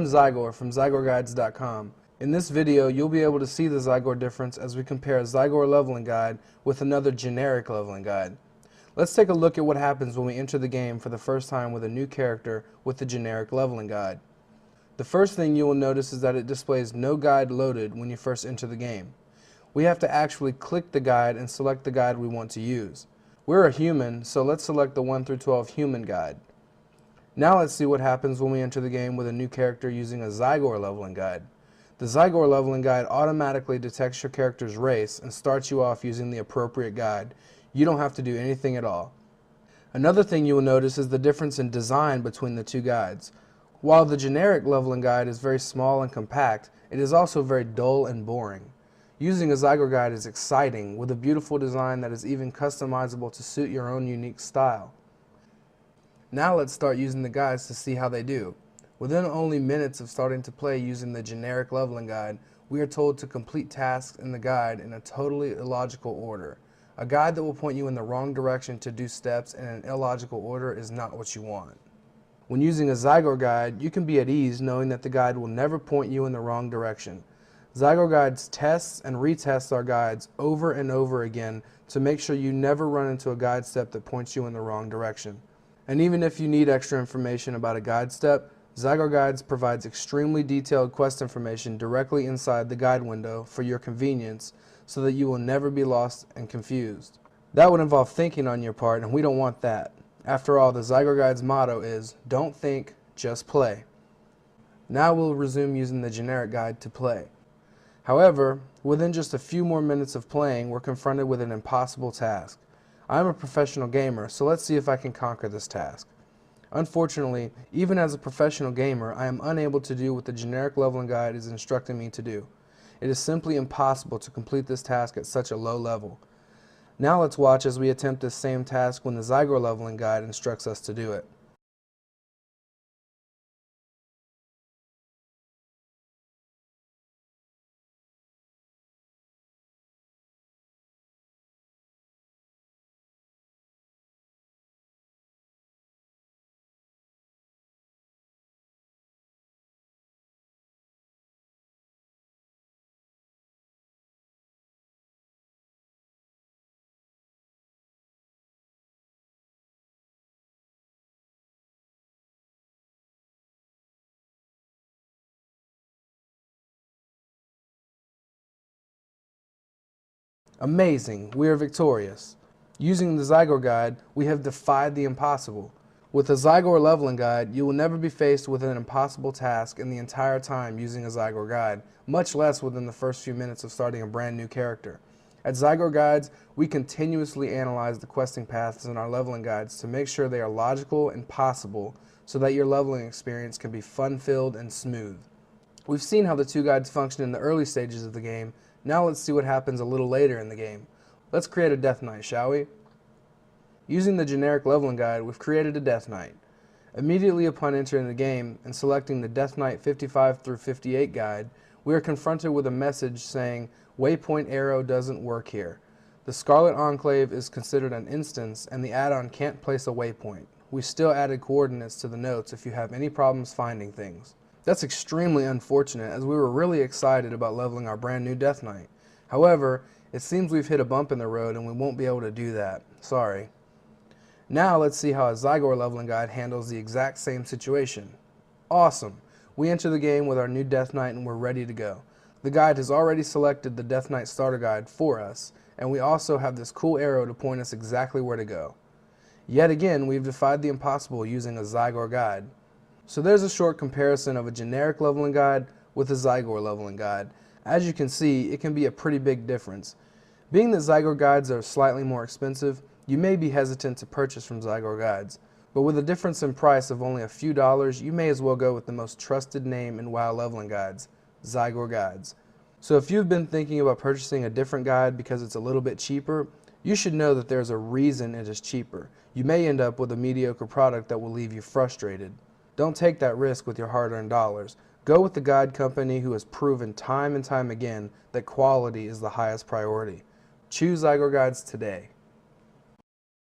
I'm Zygor from ZygorGuides.com. In this video, you'll be able to see the Zygor difference as we compare a Zygor leveling guide with another generic leveling guide. Let's take a look at what happens when we enter the game for the first time with a new character with the generic leveling guide. The first thing you will notice is that it displays no guide loaded when you first enter the game. We have to actually click the guide and select the guide we want to use. We're a human, so let's select the 1 through 12 human guide. Now let's see what happens when we enter the game with a new character using a Zygor leveling guide. The Zygor leveling guide automatically detects your character's race and starts you off using the appropriate guide. You don't have to do anything at all. Another thing you will notice is the difference in design between the two guides. While the generic leveling guide is very small and compact, it is also very dull and boring. Using a Zygor guide is exciting, with a beautiful design that is even customizable to suit your own unique style. Now let's start using the guides to see how they do. Within only minutes of starting to play using the generic leveling guide, we are told to complete tasks in the guide in a totally illogical order. A guide that will point you in the wrong direction to do steps in an illogical order is not what you want. When using a Zygor guide, you can be at ease knowing that the guide will never point you in the wrong direction. Zygor guides tests and retests our guides over and over again to make sure you never run into a guide step that points you in the wrong direction. And even if you need extra information about a guide step, Zygor Guides provides extremely detailed quest information directly inside the guide window for your convenience so that you will never be lost and confused. That would involve thinking on your part, and we don't want that. After all, the Zygor Guides motto is, don't think, just play. Now we'll resume using the generic guide to play. However, within just a few more minutes of playing, we're confronted with an impossible task. I'm a professional gamer, so let's see if I can conquer this task. Unfortunately, even as a professional gamer, I am unable to do what the generic leveling guide is instructing me to do. It is simply impossible to complete this task at such a low level. Now let's watch as we attempt this same task when the Zygor leveling guide instructs us to do it. Amazing, we are victorious. Using the Zygor guide, we have defied the impossible. With a Zygor leveling guide, you will never be faced with an impossible task in the entire time using a Zygor guide, much less within the first few minutes of starting a brand new character. At Zygor Guides, we continuously analyze the questing paths in our leveling guides to make sure they are logical and possible so that your leveling experience can be fun-filled and smooth. We've seen how the two guides function in the early stages of the game. Now let's see what happens a little later in the game. Let's create a Death Knight, shall we? Using the generic leveling guide, we've created a Death Knight. Immediately upon entering the game and selecting the Death Knight 55 through 58 guide, we are confronted with a message saying, Waypoint arrow doesn't work here. The Scarlet Enclave is considered an instance and the add-on can't place a waypoint. We still added coordinates to the notes if you have any problems finding things. That's extremely unfortunate as we were really excited about leveling our brand new Death Knight. However, it seems we've hit a bump in the road and we won't be able to do that. Sorry. Now let's see how a Zygor leveling guide handles the exact same situation. Awesome! We enter the game with our new Death Knight and we're ready to go. The guide has already selected the Death Knight starter guide for us, and we also have this cool arrow to point us exactly where to go. Yet again, we've defied the impossible using a Zygor guide. So there's a short comparison of a generic leveling guide with a Zygor leveling guide. As you can see, it can be a pretty big difference. Being that Zygor guides are slightly more expensive, you may be hesitant to purchase from Zygor guides. But with a difference in price of only a few dollars, you may as well go with the most trusted name in WoW leveling guides, Zygor Guides. So if you've been thinking about purchasing a different guide because it's a little bit cheaper, you should know that there's a reason it is cheaper. You may end up with a mediocre product that will leave you frustrated. Don't take that risk with your hard-earned dollars. Go with the guide company who has proven time and time again that quality is the highest priority. Choose Zygor Guides today.